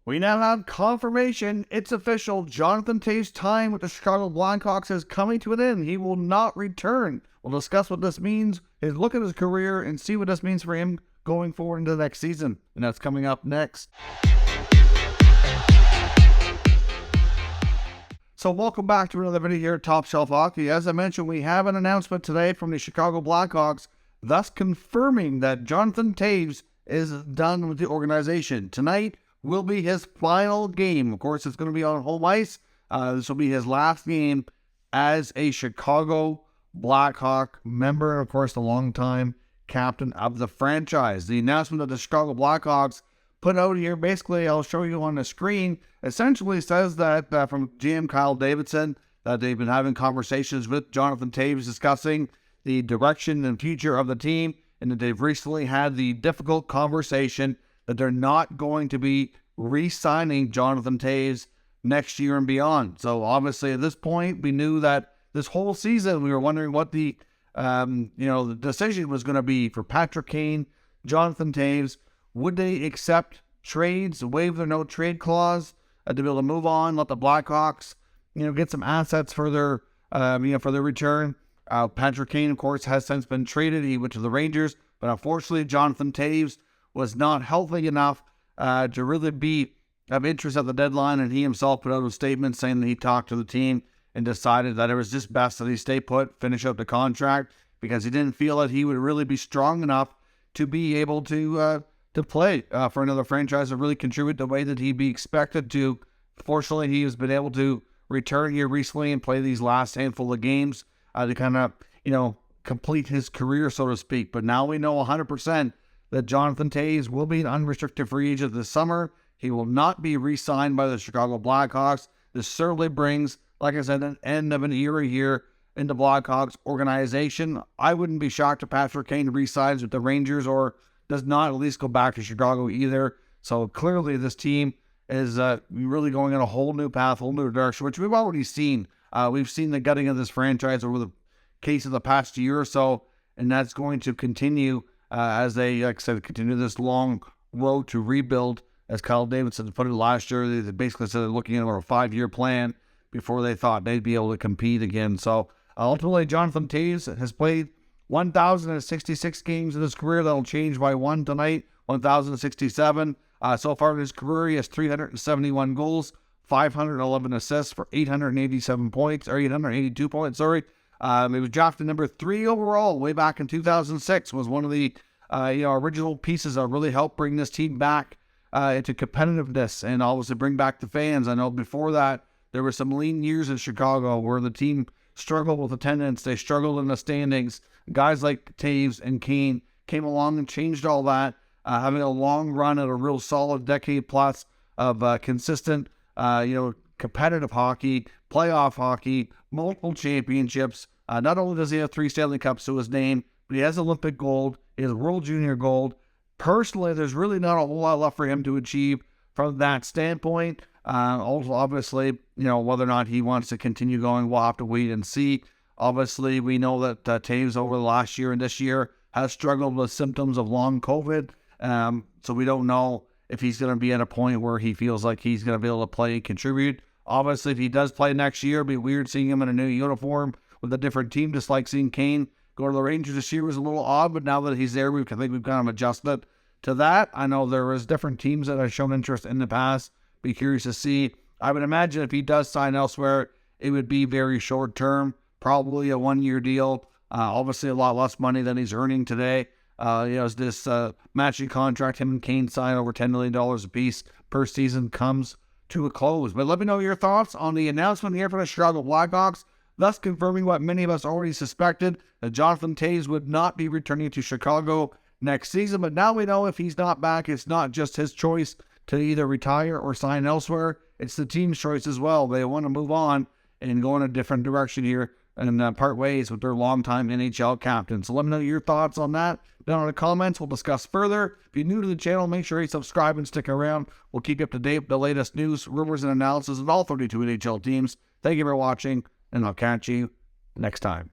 We now have confirmation. It's official. Jonathan Toews' time with the Chicago Blackhawks is coming to an end. He will not return. We'll discuss what this means, his look at his career, and see what this means for him going forward into the next season. And that's coming up next. So welcome back to another video here at Top Shelf Hockey. As I mentioned, we have an announcement today from the Chicago Blackhawks, thus confirming that Jonathan Toews is done with the organization. Tonight will be his final game. Of course, it's going to be on home ice. This will be his last game as a Chicago Blackhawk member, and of course, the longtime captain of the franchise. The announcement that the Chicago Blackhawks put out here, basically, I'll show you on the screen, essentially says that from GM Kyle Davidson, that they've been having conversations with Jonathan Toews discussing the direction and future of the team, and that they've recently had the difficult conversation that they're not going to be re-signing Jonathan Toews next year and beyond. So obviously at this point, we knew that this whole season, we were wondering what the the decision was going to be for Patrick Kane, Jonathan Toews. Would they accept trades, waive their no trade clause to be able to move on, let the Blackhawks, get some assets for their, for their return? Patrick Kane, of course, has since been traded. He went to the Rangers, but unfortunately, Jonathan Toews was not healthy enough to really be of interest at the deadline, and he himself put out a statement saying that he talked to the team and decided that it was just best that he stay put, finish up the contract, because he didn't feel that he would really be strong enough to be able to play for another franchise and really contribute the way that he'd be expected to. Fortunately, he has been able to return here recently and play these last handful of games to kind of, complete his career, so to speak. But now we know 100% that Jonathan Toews will be an unrestricted free agent this summer. He will not be re-signed by the Chicago Blackhawks. This certainly brings, like I said, an end of an era here in the Blackhawks organization. I wouldn't be shocked if Patrick Kane re-signs with the Rangers or does not at least go back to Chicago either. So clearly this team is really going on a whole new path, whole new direction, which we've already seen. We've seen the gutting of this franchise over the case of the past year or so, and that's going to continue as they, like I said, continue this long road to rebuild. As Kyle Davidson put it last year, they basically said they're looking at a 5-year plan before they thought they'd be able to compete again. So ultimately, Jonathan Toews has played 1,066 games in his career. That'll change by one tonight, 1,067. So far in his career, he has 371 goals, 511 assists for 882 points. He was drafted number 3 overall way back in 2006. Was one of the original pieces that really helped bring this team back into competitiveness and obviously bring back the fans. I know before that, there were some lean years in Chicago where the team struggled with attendance. They struggled in the standings. Guys like Toews and Kane came along and changed all that, having a long run at a real solid decade plus of consistent, competitive hockey, playoff hockey, multiple championships. Not only does he have 3 Stanley Cups to his name, but he has Olympic gold, he has World Junior gold. Personally, there's really not a whole lot left for him to achieve from that standpoint. Also, obviously, whether or not he wants to continue going, we'll have to wait and see. Obviously, we know that Toews over the last year and this year has struggled with symptoms of long COVID. So we don't know if he's going to be at a point where he feels like he's going to be able to play and contribute. Obviously, if he does play next year, it'd be weird seeing him in a new uniform with a different team, just like seeing Kane go to the Rangers this year was a little odd, but now that he's there, I think we've kind of adjusted to that. I know there was different teams that have shown interest in the past. Be curious to see. I would imagine if he does sign elsewhere, it would be very short term, probably a 1-year deal. Obviously, a lot less money than he's earning today. As this matching contract, him and Kane sign over $10 million apiece per season comes to a close. But let me know your thoughts on the announcement here from the Chicago Blackhawks, thus confirming what many of us already suspected, that Jonathan Toews would not be returning to Chicago next season. But now we know if he's not back, it's not just his choice to either retire or sign elsewhere. It's the team's choice as well. They want to move on and go in a different direction here and part ways with their longtime NHL captain. So let me know your thoughts on that down in the comments. We'll discuss further. If you're new to the channel, make sure you subscribe and stick around. We'll keep you up to date with the latest news, rumors, and analysis of all 32 NHL teams. Thank you for watching, and I'll catch you next time.